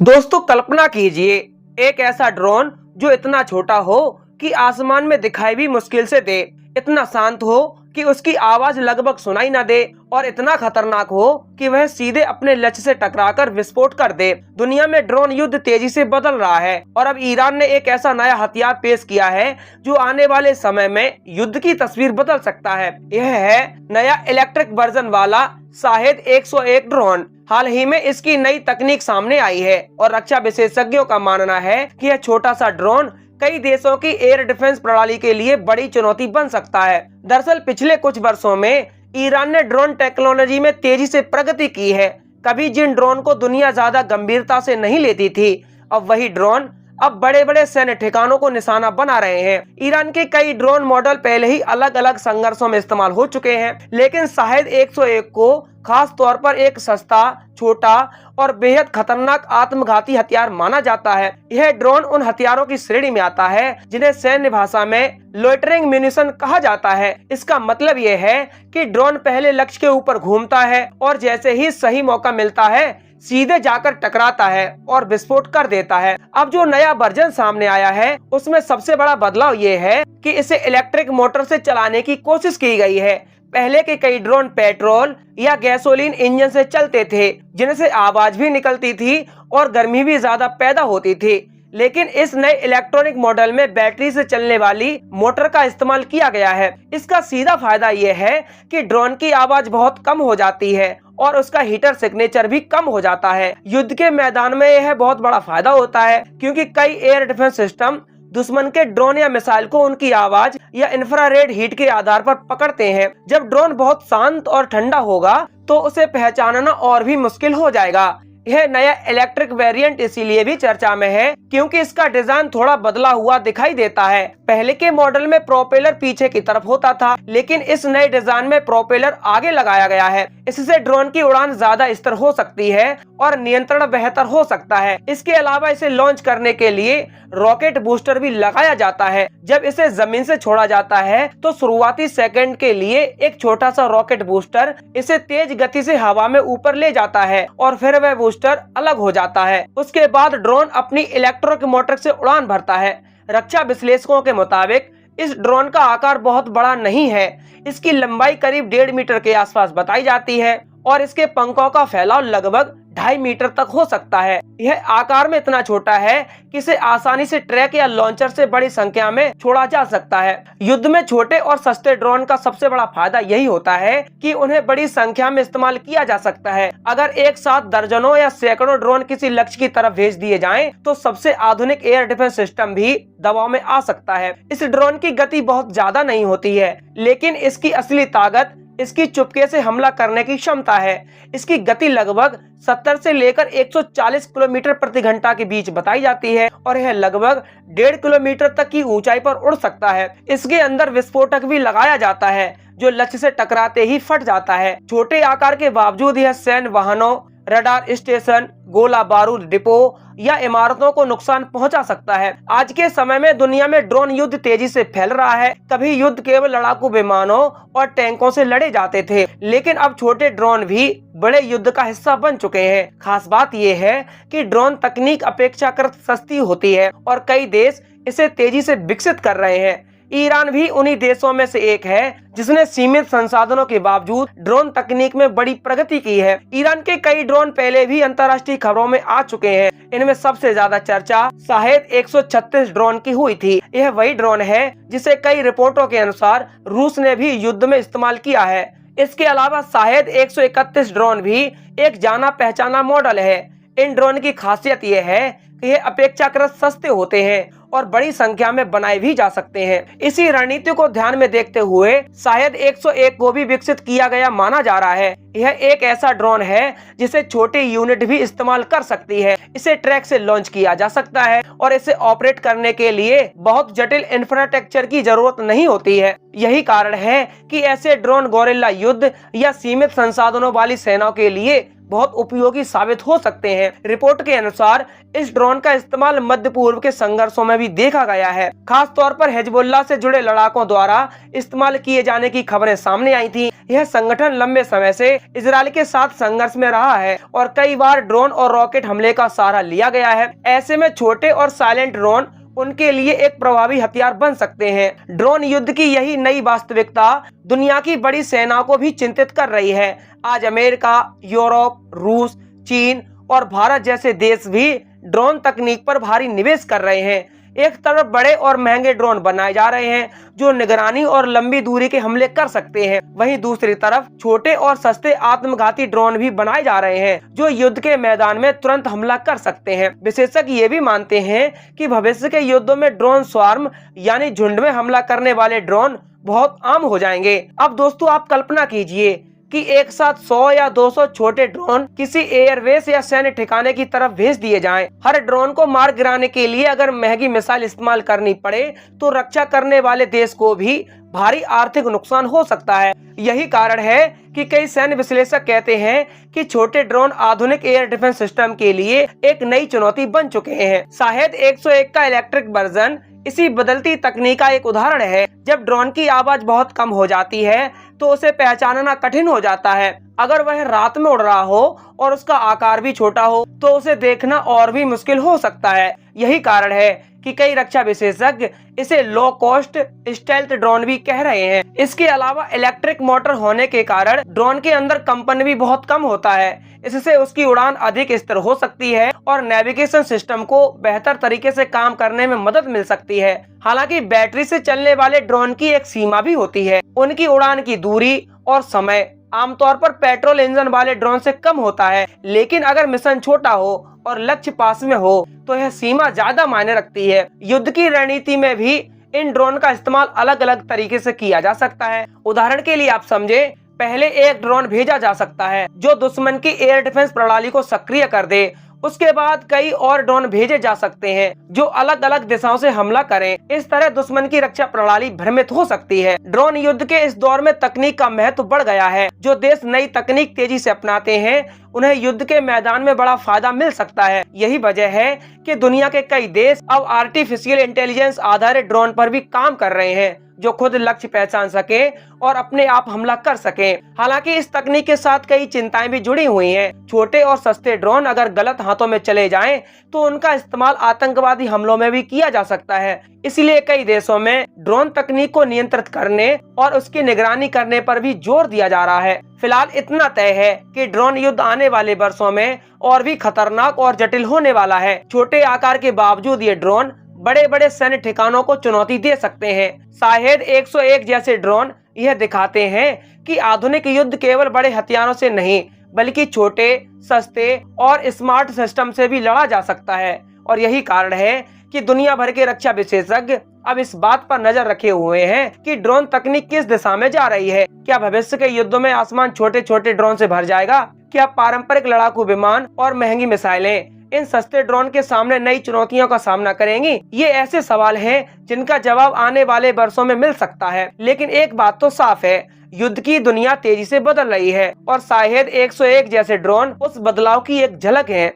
दोस्तों कल्पना कीजिए एक ऐसा ड्रोन जो इतना छोटा हो कि आसमान में दिखाई भी मुश्किल से दे, इतना शांत हो कि उसकी आवाज लगभग सुनाई न दे और इतना खतरनाक हो कि वह सीधे अपने लक्ष्य से टकराकर विस्फोट कर दे। दुनिया में ड्रोन युद्ध तेजी से बदल रहा है और अब ईरान ने एक ऐसा नया हथियार पेश किया है जो आने वाले समय में युद्ध की तस्वीर बदल सकता है। यह है नया इलेक्ट्रिक वर्जन वाला शाहेद 101 ड्रोन। हाल ही में इसकी नई तकनीक सामने आई है और रक्षा विशेषज्ञों का मानना है कि यह छोटा सा ड्रोन कई देशों की एयर डिफेंस प्रणाली के लिए बड़ी चुनौती बन सकता है। दरअसल पिछले कुछ वर्षों में ईरान ने ड्रोन टेक्नोलॉजी में तेजी से प्रगति की है। कभी जिन ड्रोन को दुनिया ज्यादा गंभीरता से नहीं लेती थी, अब वही ड्रोन अब बड़े बड़े सैन्य ठिकानों को निशाना बना रहे हैं। ईरान के कई ड्रोन मॉडल पहले ही अलग अलग संघर्षों में इस्तेमाल हो चुके हैं, लेकिन शाहेद 101 को खास तौर पर एक सस्ता, छोटा और बेहद खतरनाक आत्मघाती हथियार माना जाता है। यह ड्रोन उन हथियारों की श्रेणी में आता है जिन्हें सैन्य भाषा में लोइटरिंग म्यूनिशन कहा जाता है। इसका मतलब यह है कि ड्रोन पहले लक्ष्य के ऊपर घूमता है और जैसे ही सही मौका मिलता है सीधे जाकर टकराता है और विस्फोट कर देता है। अब जो नया वर्जन सामने आया है उसमें सबसे बड़ा बदलाव ये है कि इसे इलेक्ट्रिक मोटर से चलाने की कोशिश की गई है। पहले के कई ड्रोन पेट्रोल या गैसोलीन इंजन से चलते थे जिनसे आवाज भी निकलती थी और गर्मी भी ज्यादा पैदा होती थी, लेकिन इस नए इलेक्ट्रॉनिक मॉडल में बैटरी से चलने वाली मोटर का इस्तेमाल किया गया है। इसका सीधा फायदा यह है कि ड्रोन की आवाज बहुत कम हो जाती है और उसका हीटर सिग्नेचर भी कम हो जाता है। युद्ध के मैदान में यह बहुत बड़ा फायदा होता है क्योंकि कई एयर डिफेंस सिस्टम दुश्मन के ड्रोन या मिसाइल को उनकी आवाज या इंफ्रारेड हीट के आधार पर पकड़ते हैं। जब ड्रोन बहुत शांत और ठंडा होगा तो उसे पहचानना और भी मुश्किल हो जाएगा। यह नया इलेक्ट्रिक वेरिएंट इसीलिए भी चर्चा में है क्योंकि इसका डिजाइन थोड़ा बदला हुआ दिखाई देता है। पहले के मॉडल में प्रोपेलर पीछे की तरफ होता था, लेकिन इस नए डिजाइन में प्रोपेलर आगे लगाया गया है। इससे ड्रोन की उड़ान ज्यादा स्थिर हो सकती है और नियंत्रण बेहतर हो सकता है। इसके अलावा इसे लॉन्च करने के लिए रॉकेट बूस्टर भी लगाया जाता है। जब इसे जमीन से छोड़ा जाता है तो शुरुआती सेकंड के लिए एक छोटा सा रॉकेट बूस्टर इसे तेज गति से हवा में ऊपर ले जाता है और फिर वह बूस्टर अलग हो जाता है। उसके बाद ड्रोन अपनी इलेक्ट्रिक मोटर से उड़ान भरता है। रक्षा विश्लेषकों के मुताबिक इस ड्रोन का आकार बहुत बड़ा नहीं है। इसकी लंबाई करीब 1.5 मीटर के आसपास बताई जाती है और इसके पंखों का फैलाव लगभग 2.5 मीटर तक हो सकता है। यह आकार में इतना छोटा है कि इसे आसानी से ट्रैक या लॉन्चर से बड़ी संख्या में छोड़ा जा सकता है। युद्ध में छोटे और सस्ते ड्रोन का सबसे बड़ा फायदा यही होता है कि उन्हें बड़ी संख्या में इस्तेमाल किया जा सकता है। अगर एक साथ दर्जनों या सैकड़ों ड्रोन किसी लक्ष्य की तरफ भेज दिए जाएं, तो सबसे आधुनिक एयर डिफेंस सिस्टम भी दबाव में आ सकता है। इस ड्रोन की गति बहुत ज्यादा नहीं होती है, लेकिन इसकी असली ताकत इसकी चुपके से हमला करने की क्षमता है। इसकी गति लगभग 70 से लेकर 140 किलोमीटर प्रति घंटा के बीच बताई जाती है और यह लगभग 1.5 किलोमीटर तक की ऊंचाई पर उड़ सकता है। इसके अंदर विस्फोटक भी लगाया जाता है जो लक्ष्य से टकराते ही फट जाता है। छोटे आकार के बावजूद यह सैन्य वाहनों, रडार स्टेशन, गोला बारूद डिपो या इमारतों को नुकसान पहुंचा सकता है। आज के समय में दुनिया में ड्रोन युद्ध तेजी से फैल रहा है। कभी युद्ध केवल लड़ाकू विमानों और टैंकों से लड़े जाते थे, लेकिन अब छोटे ड्रोन भी बड़े युद्ध का हिस्सा बन चुके हैं। खास बात यह है कि ड्रोन तकनीक अपेक्षाकृत सस्ती होती है और कई देश इसे तेजी से विकसित कर रहे हैं। ईरान भी उन्हीं देशों में से एक है जिसने सीमित संसाधनों के बावजूद ड्रोन तकनीक में बड़ी प्रगति की है। ईरान के कई ड्रोन पहले भी अंतर्राष्ट्रीय खबरों में आ चुके हैं। इनमें सबसे ज्यादा चर्चा शाहेद 136 ड्रोन की हुई थी। यह वही ड्रोन है जिसे कई रिपोर्टों के अनुसार रूस ने भी युद्ध में इस्तेमाल किया है। इसके अलावा शाहेद 131 ड्रोन भी एक जाना पहचाना मॉडल है। इन ड्रोन की खासियत यह है कि ये अपेक्षाकृत सस्ते होते हैं और बड़ी संख्या में बनाए भी जा सकते हैं। इसी रणनीति को ध्यान में देखते हुए शाहेद 101 को भी विकसित किया गया माना जा रहा है। यह एक ऐसा ड्रोन है जिसे छोटी यूनिट भी इस्तेमाल कर सकती है। इसे ट्रैक से लॉन्च किया जा सकता है और इसे ऑपरेट करने के लिए बहुत जटिल इंफ्रास्ट्रक्चर की जरूरत नहीं होती है। यही कारण है कि ऐसे ड्रोन गोरिल्ला युद्ध या सीमित संसाधनों वाली सेनाओं के लिए बहुत उपयोगी साबित हो सकते हैं। रिपोर्ट के अनुसार इस ड्रोन का इस्तेमाल मध्य पूर्व के संघर्षों में भी देखा गया है। खास तौर पर हिजबुल्लाह से जुड़े लड़ाकों द्वारा इस्तेमाल किए जाने की खबरें सामने आई थी। यह संगठन लंबे समय से इजरायल के साथ संघर्ष में रहा है और कई बार ड्रोन और रॉकेट हमले का सहारा लिया गया है। ऐसे में छोटे और साइलेंट ड्रोन उनके लिए एक प्रभावी हथियार बन सकते हैं। ड्रोन युद्ध की यही नई वास्तविकता दुनिया की बड़ी सेनाओं को भी चिंतित कर रही है। आज अमेरिका, यूरोप, रूस, चीन और भारत जैसे देश भी ड्रोन तकनीक पर भारी निवेश कर रहे हैं। एक तरफ बड़े और महंगे ड्रोन बनाए जा रहे हैं जो निगरानी और लंबी दूरी के हमले कर सकते हैं, वहीं दूसरी तरफ छोटे और सस्ते आत्मघाती ड्रोन भी बनाए जा रहे हैं जो युद्ध के मैदान में तुरंत हमला कर सकते हैं। विशेषज्ञ ये भी मानते हैं कि भविष्य के युद्धों में ड्रोन स्वार्म यानी झुंड में हमला करने वाले ड्रोन बहुत आम हो जाएंगे। अब दोस्तों आप कल्पना कीजिए कि एक साथ 100 या 200 छोटे ड्रोन किसी एयरबेस या सैन्य ठिकाने की तरफ भेज दिए जाएं। हर ड्रोन को मार गिराने के लिए अगर महंगी मिसाइल इस्तेमाल करनी पड़े तो रक्षा करने वाले देश को भी भारी आर्थिक नुकसान हो सकता है। यही कारण है कि कई सैन्य विश्लेषक कहते हैं कि छोटे ड्रोन आधुनिक एयर डिफेंस सिस्टम के लिए एक नई चुनौती बन चुके हैं। शायद 101 का इलेक्ट्रिक वर्जन इसी बदलती तकनीक का एक उदाहरण है। जब ड्रोन की आवाज बहुत कम हो जाती है तो उसे पहचानना कठिन हो जाता है। अगर वह रात में उड़ रहा हो और उसका आकार भी छोटा हो तो उसे देखना और भी मुश्किल हो सकता है। यही कारण है कि कई रक्षा विशेषज्ञ इसे लो कॉस्ट स्टेल्थ ड्रोन भी कह रहे हैं। इसके अलावा इलेक्ट्रिक मोटर होने के कारण ड्रोन के अंदर कंपन भी बहुत कम होता है। इससे उसकी उड़ान अधिक स्थिर हो सकती है और नेविगेशन सिस्टम को बेहतर तरीके से काम करने में मदद मिल सकती है। हालांकि बैटरी से चलने वाले ड्रोन की एक सीमा भी होती है। उनकी उड़ान की दूरी और समय आमतौर पर पेट्रोल इंजन वाले ड्रोन से कम होता है, लेकिन अगर मिशन छोटा हो और लक्ष्य पास में हो तो यह सीमा ज्यादा मायने रखती है। युद्ध की रणनीति में भी इन ड्रोन का इस्तेमाल अलग अलग तरीके से किया जा सकता है। उदाहरण के लिए आप समझे, पहले एक ड्रोन भेजा जा सकता है जो दुश्मन की एयर डिफेंस प्रणाली को सक्रिय कर दे। उसके बाद कई और ड्रोन भेजे जा सकते हैं जो अलग अलग दिशाओं से हमला करें। इस तरह दुश्मन की रक्षा प्रणाली भ्रमित हो सकती है। ड्रोन युद्ध के इस दौर में तकनीक का महत्व बढ़ गया है। जो देश नई तकनीक तेजी से अपनाते हैं उन्हें युद्ध के मैदान में बड़ा फायदा मिल सकता है। यही वजह है कि दुनिया के कई देश अब आर्टिफिशियल इंटेलिजेंस आधारित ड्रोन पर भी काम कर रहे हैं जो खुद लक्ष्य पहचान सके और अपने आप हमला कर सके। हालांकि इस तकनीक के साथ कई चिंताएं भी जुड़ी हुई हैं। छोटे और सस्ते ड्रोन अगर गलत हाथों में चले जाएं तो उनका इस्तेमाल आतंकवादी हमलों में भी किया जा सकता है। इसलिए कई देशों में ड्रोन तकनीक को नियंत्रित करने और उसकी निगरानी करने पर भी जोर दिया जा रहा है। फिलहाल इतना तय है कि ड्रोन युद्ध आने वाले वर्षों में और भी खतरनाक और जटिल होने वाला है। छोटे आकार के बावजूद ये ड्रोन बड़े बड़े सैन्य ठिकानों को चुनौती दे सकते हैं। शायद 101 जैसे ड्रोन यह दिखाते हैं कि आधुनिक युद्ध केवल बड़े हथियारों से नहीं बल्कि छोटे, सस्ते और स्मार्ट सिस्टम से भी लड़ा जा सकता है। और यही कारण है कि दुनिया भर के रक्षा विशेषज्ञ अब इस बात पर नजर रखे हुए हैं कि ड्रोन तकनीक किस दिशा में जा रही है। क्या भविष्य के युद्धों में आसमान छोटे छोटे ड्रोन से भर जाएगा? क्या पारंपरिक लड़ाकू विमान और महंगी मिसाइलें इन सस्ते ड्रोन के सामने नई चुनौतियों का सामना करेंगी? ये ऐसे सवाल हैं जिनका जवाब आने वाले वर्षों में मिल सकता है। लेकिन एक बात तो साफ है, युद्ध की दुनिया तेजी से बदल रही है और शायद 101 जैसे ड्रोन उस बदलाव की एक झलक है।